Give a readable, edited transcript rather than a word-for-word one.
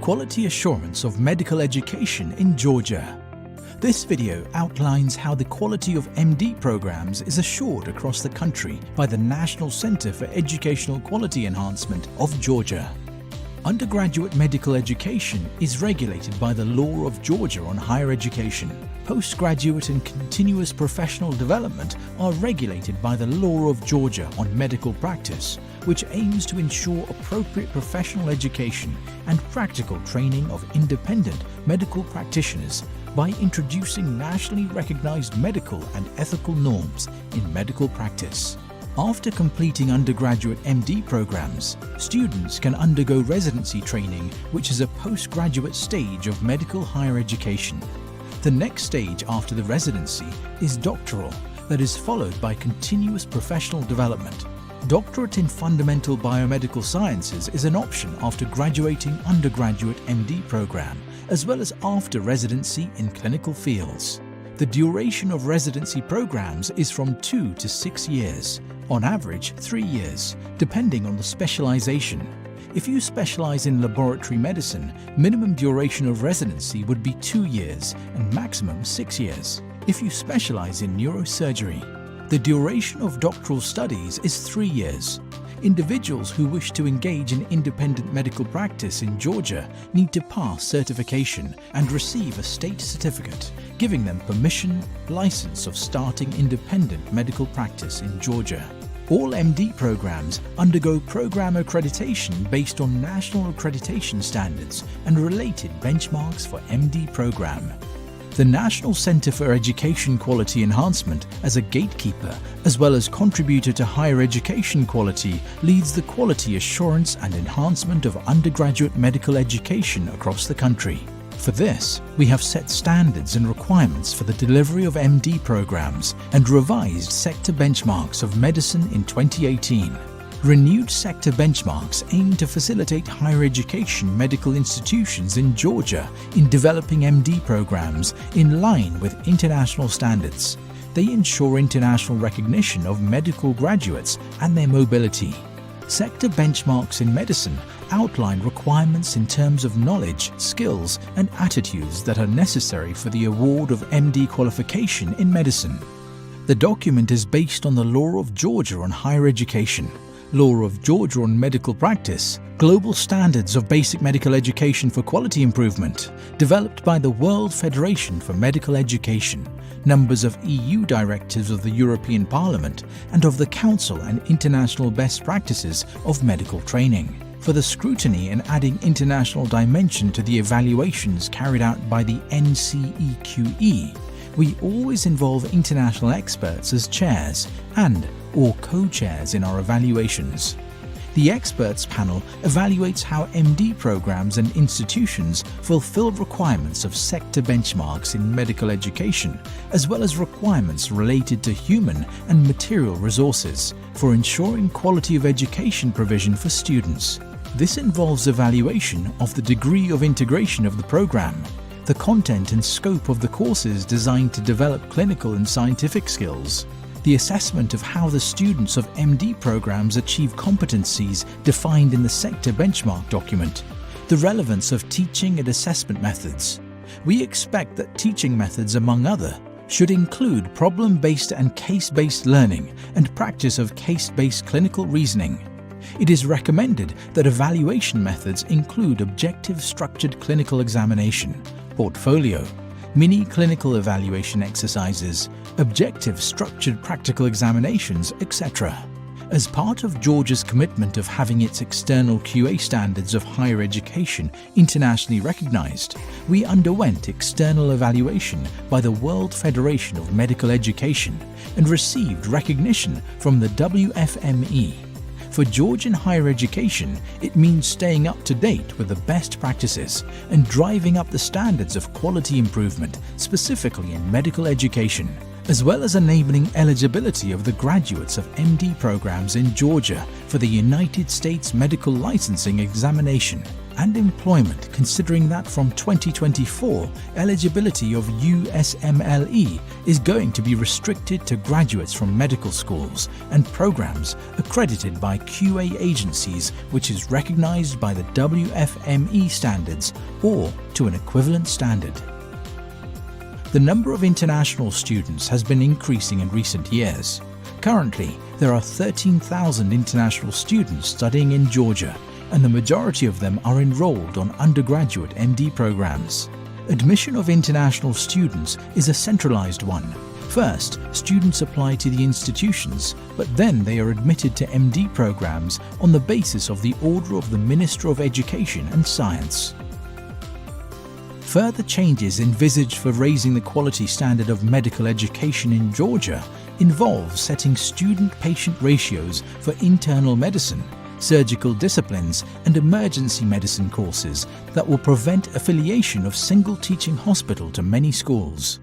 Quality Assurance of Medical Education in Georgia. This video outlines how the quality of MD programs is assured across the country by the National Center for Educational Quality Enhancement of Georgia. Undergraduate medical education is regulated by the law of Georgia on higher education. Postgraduate and continuous professional development are regulated by the law of Georgia on medical practice, which aims to ensure appropriate professional education and practical training of independent medical practitioners by introducing nationally recognized medical and ethical norms in medical practice. After completing undergraduate MD programs, students can undergo residency training, which is a postgraduate stage of medical higher education. The next stage after the residency is doctoral, that is followed by continuous professional development. Doctorate in Fundamental Biomedical Sciences is an option after graduating undergraduate MD program, as well as after residency in clinical fields. The duration of residency programs is from 2 to 6 years, on average 3 years, depending on the specialization. If you specialize in laboratory medicine, minimum duration of residency would be 2 years and maximum 6 years. If you specialize in neurosurgery, the duration of doctoral studies is 3 years. Individuals who wish to engage in independent medical practice in Georgia need to pass certification and receive a state certificate, giving them permission, license of starting independent medical practice in Georgia. All MD programs undergo program accreditation based on national accreditation standards and related benchmarks for MD program. The National Center for Education Quality Enhancement, as a gatekeeper as well as contributor to higher education quality, leads the quality assurance and enhancement of undergraduate medical education across the country. For this, we have set standards and requirements for the delivery of MD programs and revised sector benchmarks of medicine in 2018. Renewed sector benchmarks aim to facilitate higher education medical institutions in Georgia in developing MD programs in line with international standards. They ensure international recognition of medical graduates and their mobility. Sector benchmarks in medicine outline requirements in terms of knowledge, skills, and attitudes that are necessary for the award of MD qualification in medicine. The document is based on the law of Georgia on higher education, law of Georgia on medical practice, global standards of basic medical education for quality improvement, developed by the World Federation for Medical Education, numbers of EU directives of the European Parliament and of the Council and international best practices of medical training. For the scrutiny and adding international dimension to the evaluations carried out by the NCEQE, we always involve international experts as chairs and/or co-chairs in our evaluations. The experts panel evaluates how MD programs and institutions fulfill requirements of sector benchmarks in medical education, as well as requirements related to human and material resources for ensuring quality of education provision for students. This involves evaluation of the degree of integration of the program, the content and scope of the courses designed to develop clinical and scientific skills, the assessment of how the students of MD programs achieve competencies defined in the sector benchmark document, the relevance of teaching and assessment methods. We expect that teaching methods, among other, should include problem-based and case-based learning and practice of case-based clinical reasoning. It is recommended that evaluation methods include objective structured clinical examination, portfolio, mini clinical evaluation exercises, objective structured practical examinations, etc. As part of Georgia's commitment of having its external QA standards of higher education internationally recognized, we underwent external evaluation by the World Federation of Medical Education and received recognition from the WFME. For Georgian higher education, it means staying up to date with the best practices and driving up the standards of quality improvement, specifically in medical education, as well as enabling eligibility of the graduates of MD programs in Georgia for the United States Medical Licensing Examination and employment, considering that from 2024, eligibility of USMLE is going to be restricted to graduates from medical schools and programs accredited by QA agencies, which is recognized by the WFME standards or to an equivalent standard. The number of international students has been increasing in recent years. Currently, there are 13,000 international students studying in Georgia, and the majority of them are enrolled on undergraduate MD programs. Admission of international students is a centralized one. First, students apply to the institutions, but then they are admitted to MD programs on the basis of the order of the Minister of Education and Science. Further changes envisaged for raising the quality standard of medical education in Georgia involve setting student-patient ratios for internal medicine, surgical disciplines, and emergency medicine courses that will prevent affiliation of single teaching hospital to many schools.